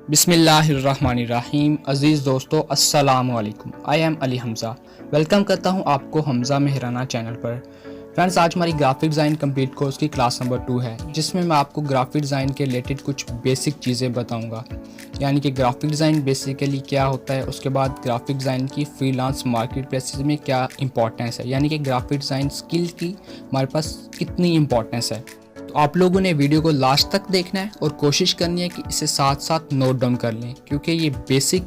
बिस्मिल्लाहिर्रहमानिर्रहीम। अज़ीज़ दोस्तों, अस्सलामु अलैकुम। I am Ali Hamza. Welcome करता हूं आपको हमज़ा मेहराना चैनल पर। फ्रेंड्स, आज हमारी ग्राफिक डिज़ाइन कंप्लीट कोर्स की क्लास नंबर 2 है, जिसमें मैं आपको ग्राफिक डिज़ाइन के रिलेटेड कुछ बेसिक चीज़ें बताऊंगा। यानी कि ग्राफिक डिज़ाइन बेसिकली क्या होता है, उसके बाद ग्राफिक डिज़ाइन की फ्रीलांस मार्केट प्लेसेस में क्या इंपॉर्टेंस है, यानी कि ग्राफिक डिज़ाइन स्किल की हमारे पास कितनी इंपॉर्टेंस है। तो आप लोगों ने वीडियो को लास्ट तक देखना है और कोशिश करनी है कि इसे साथ साथ नोट डाउन कर लें, क्योंकि ये बेसिक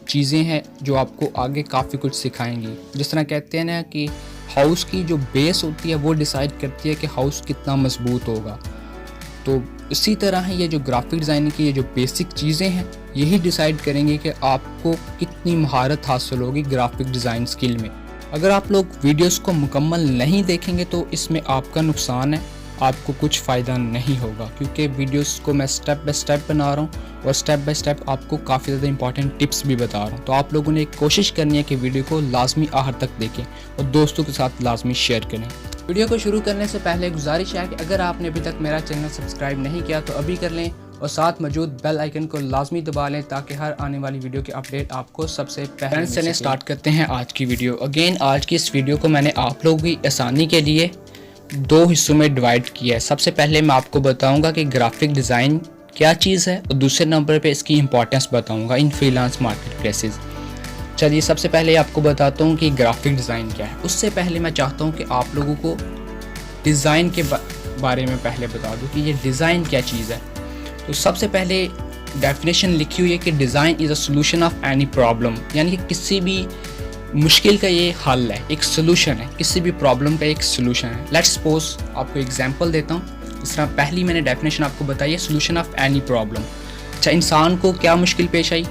चीज़ें हैं जो आपको आगे काफ़ी कुछ सिखाएंगी। जिस तरह कहते हैं ना कि हाउस की जो बेस होती है वो डिसाइड करती है कि हाउस कितना मजबूत होगा, तो इसी तरह ही ये जो ग्राफिक डिज़ाइनिंग की ये जो बेसिक चीज़ें हैं यही डिसाइड करेंगे कि आपको कितनी महारत हासिल होगी ग्राफिक डिज़ाइन स्किल में। अगर आप लोग वीडियोस को मुकम्मल नहीं देखेंगे तो इसमें आपका नुकसान है, आपको कुछ फ़ायदा नहीं होगा, क्योंकि वीडियोस को मैं स्टेप बाय स्टेप बना रहा हूँ और स्टेप बाय स्टेप आपको काफ़ी ज़्यादा इंपॉर्टेंट टिप्स भी बता रहा हूँ। तो आप लोगों ने कोशिश करनी है कि वीडियो को लाजमी आखिर तक देखें और दोस्तों के साथ लाजमी शेयर करें। वीडियो को शुरू करने से पहले गुजारिश है कि अगर आपने अभी तक मेरा चैनल सब्सक्राइब नहीं किया तो अभी कर लें और साथ मौजूद बेल आइकन को लाजमी दबा लें, ताकि हर आने वाली वीडियो की अपडेट आपको सबसे पहले चलें। स्टार्ट करते हैं आज की वीडियो। अगेन आज की इस वीडियो को मैंने आप लोगों की आसानी के लिए 2 हिस्सों में डिवाइड किया है। सबसे पहले मैं आपको बताऊंगा कि ग्राफिक डिज़ाइन क्या चीज़ है और दूसरे नंबर पे इसकी इंपॉर्टेंस बताऊंगा इन फ्रीलांस मार्केट प्लेसेस। चलिए, सबसे पहले आपको बताता हूं कि ग्राफिक डिज़ाइन क्या है। उससे पहले मैं चाहता हूं कि आप लोगों को डिज़ाइन के बारे में पहले बता दूं कि ये डिज़ाइन क्या चीज़ है। तो सबसे पहले डेफिनेशन लिखी हुई है कि design is a solution of any problem, यानी कि किसी भी मुश्किल का ये हल है, एक सोल्यूशन है, किसी भी प्रॉब्लम का एक सोल्यूशन है। लेट्स सपोज आपको एग्जांपल देता हूँ। इस तरह पहली मैंने डेफिनेशन आपको बताई है, सोल्यूशन ऑफ एनी प्रॉब्लम। अच्छा, इंसान को क्या मुश्किल पेश आई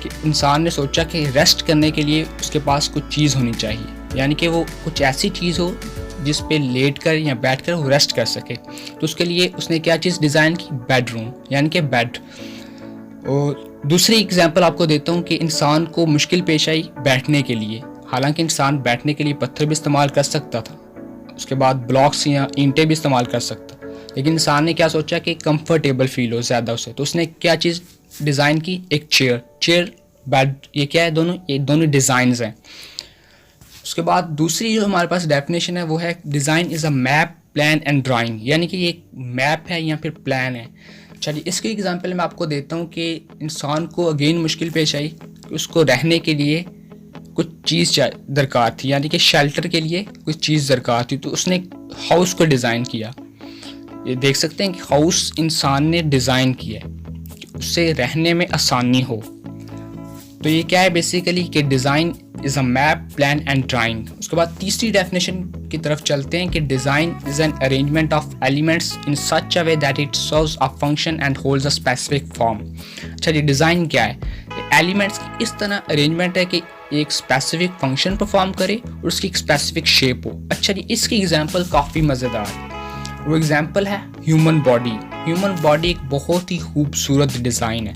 कि इंसान ने सोचा कि रेस्ट करने के लिए उसके पास कुछ चीज़ होनी चाहिए, यानी कि वो कुछ ऐसी चीज़ हो जिस पे लेट कर या बैठ कर वो रेस्ट कर सके। तो उसके लिए उसने क्या चीज़ डिज़ाइन की? बेडरूम, यानी कि बेड। और दूसरी एग्जांपल आपको देता हूँ कि इंसान को मुश्किल पेश आई बैठने के लिए। हालांकि इंसान बैठने के लिए पत्थर भी इस्तेमाल कर सकता था, उसके बाद ब्लॉक्स या ईंटें भी इस्तेमाल कर सकता, लेकिन इंसान ने क्या सोचा कि कंफर्टेबल फील हो ज़्यादा उसे, तो उसने क्या चीज़ डिज़ाइन की? एक चेयर बेड। ये क्या है? ये दोनों डिज़ाइंस हैं। उसके बाद दूसरी जो हमारे पास डेफिनेशन है वो है design is a map, plan and drawing, यानी कि ये एक मैप है या फिर प्लान है। चलिए, इसके एग्जांपल मैं आपको देता हूँ कि इंसान को अगेन मुश्किल पेश आई कि उसको रहने के लिए कुछ चीज़ दरकार थी, यानी कि शेल्टर के लिए कुछ चीज़ दरकार थी, तो उसने हाउस को डिज़ाइन किया। ये देख सकते हैं कि हाउस इंसान ने डिज़ाइन किया है कि उससे रहने में आसानी हो। तो ये क्या है बेसिकली कि design is a map, plan and drawing. उसके बाद तीसरी डेफिनेशन की तरफ चलते हैं कि design is an arrangement of elements in such a way that it serves a function and holds a specific form. अच्छा जी, डिज़ाइन क्या है? एलिमेंट्स की इस तरह अरेंजमेंट है कि एक स्पेसिफिक फंक्शन परफॉर्म करे और उसकी एक स्पेसिफिक शेप हो। अच्छा जी, इसकी एग्जांपल काफ़ी मज़ेदार है। वो एग्जांपल है ह्यूमन बॉडी। ह्यूमन बॉडी एक बहुत ही खूबसूरत डिज़ाइन है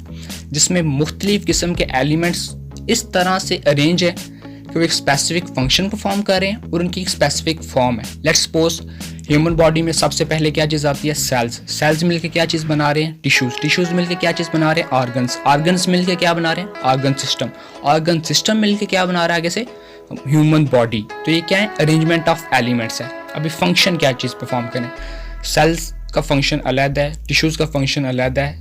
जिसमें मुख्तलिफ किस्म के एलिमेंट्स इस तरह से अरेंज है कि वो एक स्पेसिफिक फंक्शन परफॉर्म कर रहे हैं और उनकी एक स्पेसिफिक फॉर्म है। लेट्स सपोज ह्यूमन बॉडी में सबसे पहले क्या चीज़ आती है? सेल्स मिलकर क्या चीज़ बना रहे हैं? टिश्यूज़ मिलकर क्या चीज़ बना रहे हैं? ऑर्गन्स मिलकर क्या बना रहे हैं? ऑर्गन सिस्टम मिलकर क्या बना रहा है आगे से? Human body. तो ये क्या है? अरेंजमेंट ऑफ एलिमेंट्स है। अभी फंक्शन क्या चीज़ परफॉर्म करें? सेल्स का फंक्शन अलग है, टिश्यूज़ का फंक्शन अलग है,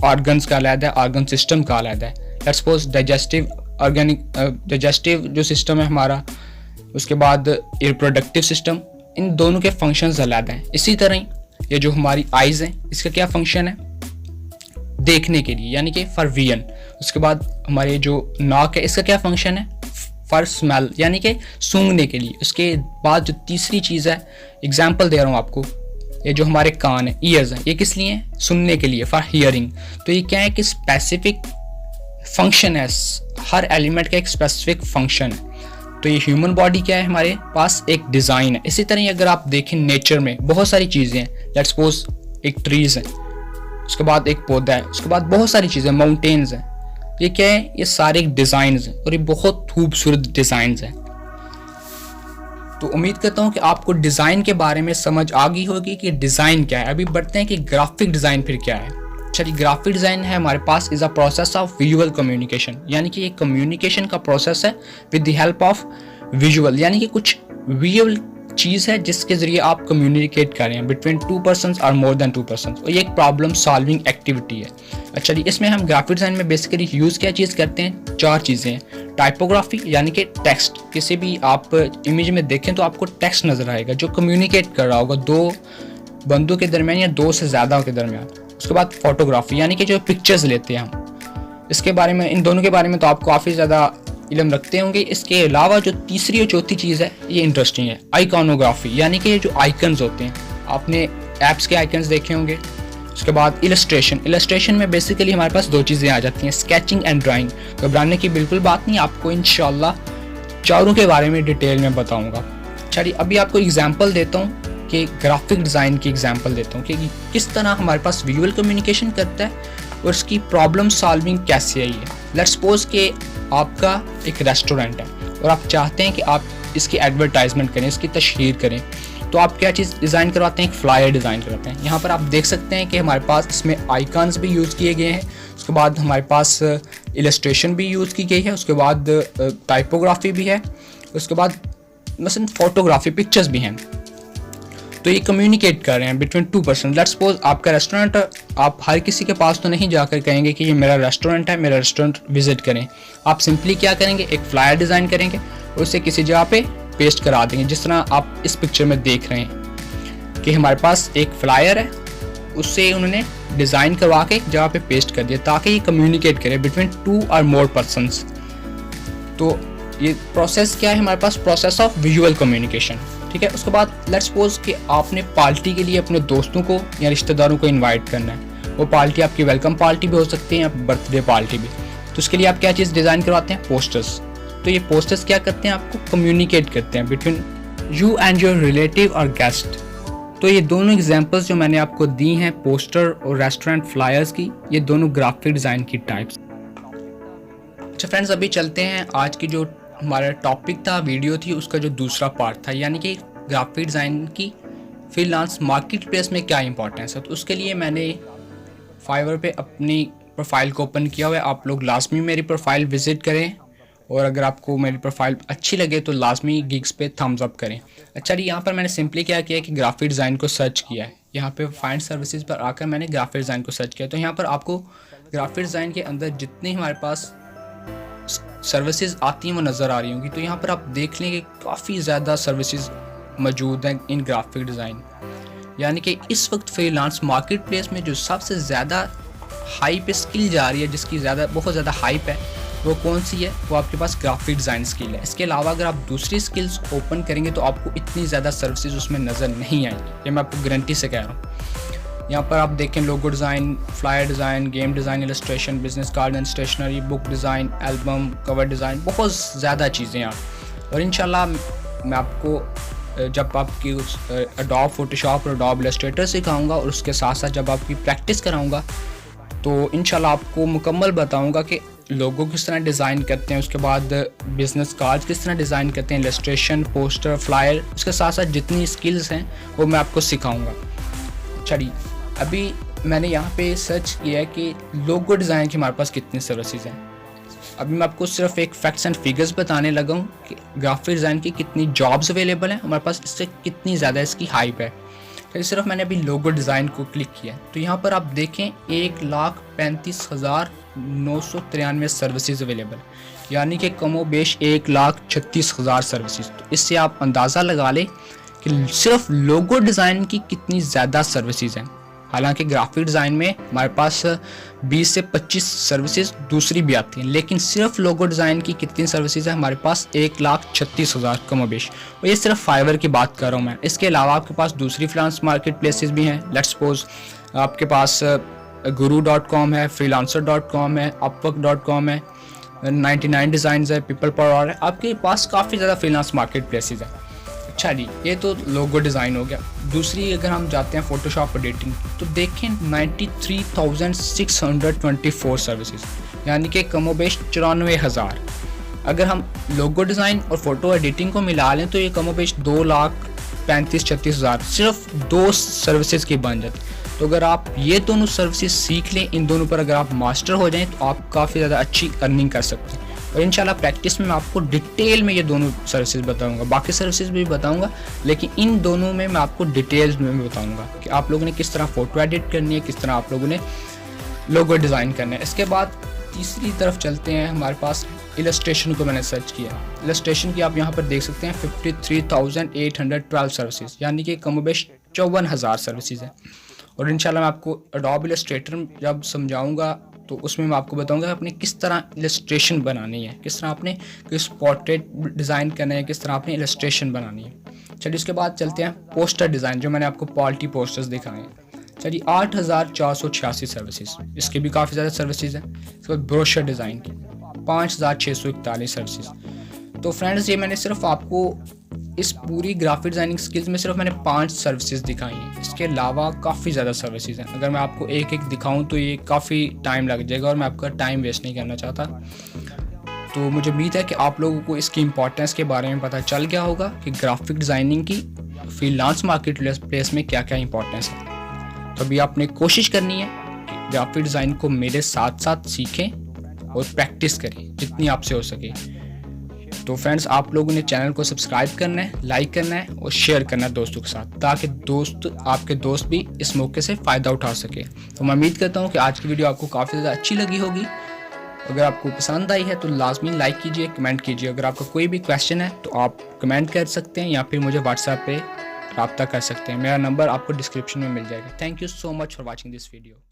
ऑर्गन्स का अलग है, ऑर्गन सिस्टम का अलग है। लेट्स सपोज डाइजेस्टिव जो सिस्टम है हमारा, उसके बाद रिप्रोडक्टिव सिस्टम, इन दोनों के फंक्शंस अलग हैं। इसी तरह ही ये जो हमारी आइज़ हैं, इसका क्या फंक्शन है? देखने के लिए, यानी कि फॉर विजन। उसके बाद हमारे जो नाक है, इसका क्या फंक्शन है? फॉर स्मेल, यानी कि सूंघने के लिए। उसके बाद जो तीसरी चीज़ है, एग्जाम्पल दे रहा हूँ आपको, ये जो हमारे कान है, ईयर्स हैं, ये किस लिए हैं? सुनने के लिए, फॉर हियरिंग। तो ये क्या है कि स्पेसिफिक फंक्शन है, हर एलिमेंट का एक स्पेसिफिक फंक्शन है। तो ये ह्यूमन बॉडी क्या है? हमारे पास एक डिज़ाइन है। इसी तरह अगर आप देखें नेचर में बहुत सारी चीज़ें हैं। लेट्स सपोज एक ट्रीज़ है, उसके बाद एक पौधा है, उसके बाद बहुत सारी चीज़ें, माउंटेन्स हैं। ये क्या है? ये सारे डिज़ाइंस हैं और ये बहुत खूबसूरत डिज़ाइंस हैं। तो उम्मीद करता हूँ कि आपको डिज़ाइन के बारे में समझ आ गई होगी कि डिज़ाइन क्या है। अभी बढ़ते हैं कि ग्राफिक डिज़ाइन फिर क्या है। चलिए, ग्राफिक डिज़ाइन है हमारे पास is a process of visual communication, यानी कि ये कम्युनिकेशन का प्रोसेस है with the help of visual, यानी कि कुछ विजुअल चीज़ है जिसके ज़रिए आप कम्युनिकेट कर रहे हैं बिटवीन टू पर्सनस और मोर देन टू पर्सनस, और ये एक प्रॉब्लम सॉल्विंग एक्टिविटी है। अच्छा जी, इसमें हम ग्राफिक डिज़ाइन में बेसिकली यूज़ क्या चीज़ करते हैं, 4 चीज़ें हैं। टाइपोग्राफी यानी कि टेक्स्ट, किसी भी आप इमेज में देखें तो आपको टेक्स्ट नज़र आएगा जो कम्युनिकेट कर रहा होगा 2 बंदों के दरमियान या 2 से ज़्यादा के दरमियान। उसके बाद फोटोग्राफी यानी कि जो पिक्चर्स लेते हैं हम, इसके बारे में, इन दोनों के बारे में तो आप काफ़ी ज़्यादा इल्म रखते होंगे। इसके अलावा जो तीसरी और चौथी चीज़ है ये इंटरेस्टिंग है, आइकॉनोग्राफी, यानी कि जो आइकन्स होते हैं, आपने ऐप्स के आइकन्स देखे होंगे। उसके बाद इलस्ट्रेशन में बेसिकली हमारे पास 2 चीज़ें आ जाती हैं, स्केचिंग एंड ड्राइंग। घबराने की बिल्कुल बात नहीं, आपको इंशाल्लाह चारों के बारे में डिटेल में बताऊँगा। चलिए, अभी आपको एग्जाम्पल देता हूँ कि ग्राफिक डिज़ाइन की एग्जाम्पल देता हूँ कि किस तरह हमारे पास विजुअल कम्युनिकेशन करता है और उसकी प्रॉब्लम सॉल्विंग कैसे आई है। लेट्स सपोज कि आपका एक रेस्टोरेंट है और आप चाहते हैं कि आप इसकी एडवर्टाइजमेंट करें, इसकी तशहीर करें, तो आप क्या चीज़ डिज़ाइन करवाते हैं, एक फ्लायर डिज़ाइन करवाते हैं। यहाँ पर आप देख सकते हैं कि हमारे पास इसमें आइकन्स भी यूज़ किए गए हैं, उसके बाद हमारे पास इलस्ट्रेशन भी यूज़ की गई है, उसके बाद टाइपोग्राफी भी है, उसके बाद मसलन फोटोग्राफी, पिक्चर्स भी हैं। तो ये कम्युनिकेट कर रहे हैं बिटवीन 2 पर्सन। लेट्स सपोज आपका रेस्टोरेंट, आप हर किसी के पास तो नहीं जाकर कहेंगे कि ये मेरा रेस्टोरेंट है, मेरा रेस्टोरेंट विजिट करें। आप सिंपली क्या करेंगे, एक फ्लायर डिज़ाइन करेंगे और उसे किसी जगह पे पेस्ट करा देंगे, जिस तरह आप इस पिक्चर में देख रहे हैं कि हमारे पास एक फ्लायर है, उससे उन्होंने डिज़ाइन करवा के एक जगह पे पेस्ट कर दिया ताकि ये कम्युनिकेट करे बिटवीन 2 और मोर पर्सनस। तो ये प्रोसेस क्या है हमारे पास, प्रोसेस ऑफ विजुअल कम्युनिकेशन, ठीक है। उसके बाद लेट्स सपोज कि आपने पार्टी के लिए अपने दोस्तों को या रिश्तेदारों को इनवाइट करना है। वो पार्टी आपकी वेलकम पार्टी भी हो सकती है या बर्थडे पार्टी भी। तो उसके लिए आप क्या चीज़ डिज़ाइन करवाते हैं, पोस्टर्स। तो ये पोस्टर्स क्या करते हैं, आपको कम्युनिकेट करते हैं between you and your relative और गेस्ट। तो ये दोनों एग्जांपल्स जो मैंने आपको दी हैं, पोस्टर और रेस्टोरेंट फ्लायर्स की, ये दोनों ग्राफिक डिज़ाइन की टाइप्स। अच्छा फ्रेंड्स, अभी चलते हैं आज की जो हमारा टॉपिक था, वीडियो थी, उसका जो दूसरा पार्ट था, यानी कि ग्राफिक डिज़ाइन की फ्रीलांस मार्केट प्लेस में क्या इंपॉर्टेंस है। तो उसके लिए मैंने फाइवर पे अपनी प्रोफाइल को ओपन किया हुआ है। आप लोग लाजमी मेरी प्रोफाइल विज़िट करें और अगर आपको मेरी प्रोफाइल अच्छी लगे तो लाजमी गिग्स पे थम्स अप करें। अच्छा जी, यहाँ पर मैंने सिंपली क्या किया कि ग्राफिक डिज़ाइन को सर्च किया है। यहाँ पे फाइंड सर्विसेज पर आकर मैंने ग्राफिक डिज़ाइन को सर्च किया। तो यहाँ पर आपको ग्राफिक डिज़ाइन के अंदर जितनी हमारे पास सर्विसेज आती हैं वो नज़र आ रही होंगी। तो यहाँ पर आप देख लें कि काफ़ी ज़्यादा सर्विसेज मौजूद हैं इन ग्राफिक डिज़ाइन, यानी कि इस वक्त फ्रीलांस मार्केट प्लेस में जो सबसे ज़्यादा हाई पे स्किल जा रही है, जिसकी बहुत ज़्यादा हाइप है, वो कौन सी है, वो आपके पास ग्राफिक डिज़ाइन स्किल है। इसके अलावा अगर आप दूसरी स्किल्स ओपन करेंगे तो आपको इतनी ज़्यादा सर्विसेज उसमें नज़र नहीं आएंगी, ये मैं आपको गारंटी से कह रहा हूँ। यहाँ पर आप देखें logo design, flyer design, game design, illustration, business card and stationery, book design, album cover design, बहुत ज़्यादा चीज़ें हैं। और इंशाल्लाह मैं आपको जब आपकी अडोब फोटोशॉप और अडोब इलस्ट्रेटर सिखाऊंगा और उसके साथ साथ जब आपकी प्रैक्टिस कराऊंगा तो इंशाल्लाह आपको मुकम्मल बताऊंगा कि लोगो किस तरह डिज़ाइन करते हैं, उसके बाद बिज़नेस कार्ड किस तरह डिज़ाइन करते हैं, इलस्ट्रेशन, पोस्टर, फ्लायर, उसके साथ साथ जितनी स्किल्स हैं वो मैं आपको सिखाऊंगा। चलिए, अभी मैंने यहाँ पे सर्च किया है कि लोगो डिज़ाइन की हमारे पास कितनी सर्विसेज हैं। अभी मैं आपको सिर्फ एक फैक्ट्स एंड फिगर्स बताने लगा हूँ कि ग्राफिक डिज़ाइन की कितनी जॉब्स अवेलेबल हैं हमारे पास, इससे कितनी ज़्यादा इसकी हाइप है। तो सिर्फ मैंने अभी लोगो डिज़ाइन को क्लिक किया तो यहाँ पर आप देखें 1,35,993 सर्विसेज अवेलेबल, यानी कि कमोबेश 1,36,000 सर्विसेज। तो इससे आप अंदाज़ा लगा लें कि सिर्फ लोगो डिज़ाइन की कितनी ज़्यादा सर्विसेज हैं। हालांकि ग्राफिक डिज़ाइन में हमारे पास 20 से 25 सर्विसेज दूसरी भी आती हैं, लेकिन सिर्फ लोगो डिज़ाइन की कितनी सर्विसेज है हमारे पास 1,36,000 कमोबेश। और ये सिर्फ फाइवर की बात कर रहा हूँ मैं। इसके अलावा आपके पास दूसरी फ्रीलांस मार्केट प्लेसेस भी हैं। लेट्स सपोज आपके पास guru.com है, freelancer.com है, upwork.com है, 99 डिज़ाइन है, पीपल पर आवर है। आपके पास काफ़ी ज़्यादा फ्रीलांस मार्केट प्लेसेस हैं। अच्छा जी, ये तो लोगो डिज़ाइन हो गया। दूसरी अगर हम जाते हैं फोटोशॉप एडिटिंग तो देखें 93,624 सर्विसेज, यानी कि कमोबेश 94,000। अगर हम लोगो डिज़ाइन और फ़ोटो एडिटिंग को मिला लें तो ये कमोबेश 2,35,36,000 सिर्फ 2 सर्विसेज की बन जाती। तो अगर आप ये दोनों सर्विसेज सीख लें, इन दोनों पर अगर आप मास्टर हो जाएं तो आप काफ़ी ज़्यादा अच्छी अर्निंग कर सकते हैं। और इंशाल्लाह प्रैक्टिस में मैं आपको डिटेल में ये दोनों सर्विसेज बताऊंगा, बाकी सर्विसेज भी बताऊंगा, लेकिन इन दोनों में मैं आपको डिटेल्स में बताऊंगा कि आप लोगों ने किस तरह फ़ोटो एडिट करनी है, किस तरह आप लोगों ने लोगो डिज़ाइन करना है। इसके बाद तीसरी तरफ चलते हैं, हमारे पास इलस्ट्रेशन को मैंने सर्च किया। इलस्ट्रेशन की आप यहाँ पर देख सकते हैं 53,812 सर्विसेज, यानी कि कमोबेश 54,000 सर्विसेज हैं। और इंशाल्लाह मैं आपको एडोब इलस्ट्रेटर जब समझाऊंगा तो उसमें मैं आपको बताऊंगा आपने किस तरह इलस्ट्रेशन बनानी है, किस तरह आपने किस पोर्ट्रेट डिज़ाइन करना है, किस तरह आपने इलस्ट्रेशन बनानी है। चलिए उसके बाद चलते हैं पोस्टर डिज़ाइन, जो मैंने आपको क्वालिटी पोस्टर्स दिखाए हैं। चलिए 8,486 सर्विसेज, इसके भी काफ़ी ज़्यादा सर्विसेज हैं। इसके बाद ब्रोशर डिज़ाइन की 5,641 सर्विसेज। तो फ्रेंड्स ये मैंने सिर्फ आपको इस पूरी ग्राफिक डिज़ाइनिंग स्किल्स में सिर्फ मैंने 5 सर्विसेज दिखाई हैं, इसके अलावा काफ़ी ज़्यादा सर्विसेज हैं। अगर मैं आपको एक एक दिखाऊं तो ये काफ़ी टाइम लग जाएगा और मैं आपका टाइम वेस्ट नहीं करना चाहता। तो मुझे उम्मीद है कि आप लोगों को इसकी इम्पोर्टेंस के बारे में पता चल गया होगा कि ग्राफिक डिज़ाइनिंग की फ्रीलांस मार्केट प्लेस में क्या क्या इंपॉर्टेंस है। तो अभी आपने कोशिश करनी है कि ग्राफिक डिज़ाइन को मेरे साथ साथ सीखें और प्रैक्टिस करें जितनी आपसे हो सके। तो फ्रेंड्स आप लोगों ने चैनल को सब्सक्राइब करना है, लाइक करना है और शेयर करना है दोस्तों के साथ, ताकि आपके दोस्त भी इस मौके से फ़ायदा उठा सके। तो मैं उम्मीद करता हूँ कि आज की वीडियो आपको काफ़ी ज़्यादा अच्छी लगी होगी। अगर आपको पसंद आई है तो लाजमी लाइक कीजिए, कमेंट कीजिए। अगर आपका कोई भी क्वेश्चन है तो आप कमेंट कर सकते हैं या फिर मुझे व्हाट्सएप पे रब्ता कर सकते हैं। मेरा नंबर आपको डिस्क्रिप्शन में मिल जाएगा। Thank you so much for watching this video.